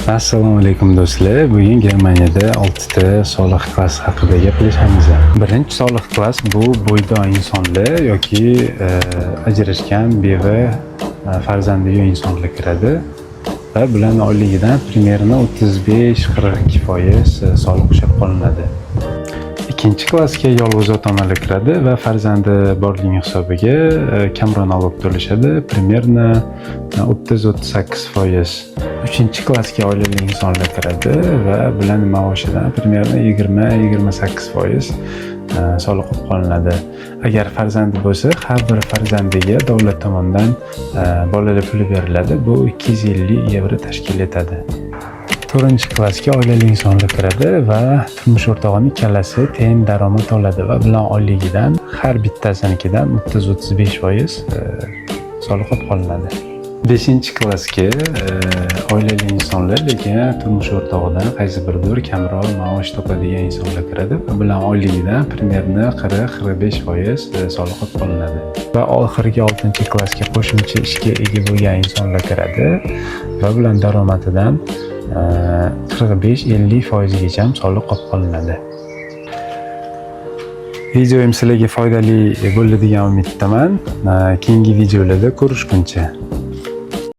Assalomu alaykum do'stlar. Bugun Germaniyada 6 ta soliq klassi haqida gaplashamiz. Birinchi soliq klass bu bo'ydor insonlar yoki ajrashgan beva farzandi yo'q insonlar kiradi va bularning oyligidan примерно 35-42% soliq ushlab qolinadi. Ikkinchi klassga yolg'iz ota-onalar kiradi va farzandi borligi hisobiga kamroq налог to'lashadi, примерно 30-38%. Uchinchi klassga oilali insonlar kiradi va bularning maoshidan примерно 20-28% soliq qolinadi. Agar farzandi bo'lsa, har bir farzandiga davlat tomonidan bolalar puli beriladi. Bu 250 evro tashkil etadi. To'rtinchi klassga oilali insonlar kiradi va turmush o'rtog'ining ikkalasi teng daromad oladi va bular oyligidan har bittasinikidan 30-35% soliq qolinadi. 5-klassga oilali insonlar, lekin turmush o'rtog'idan qaysi biridir kamroq maosh topadigan insonlar kiradi va bular oyligidan примерно 40-45% soliq qolinadi. Va oxirgi 6-klassga qo'shimcha ishga ega bo'lgan insonlar kiradi va bular daromadidan 45-50% gacha soliq qolinadi. Videoim sizlarga foydali bo'ladi degan umiddaman. Keyingi videolarda ko'rishguncha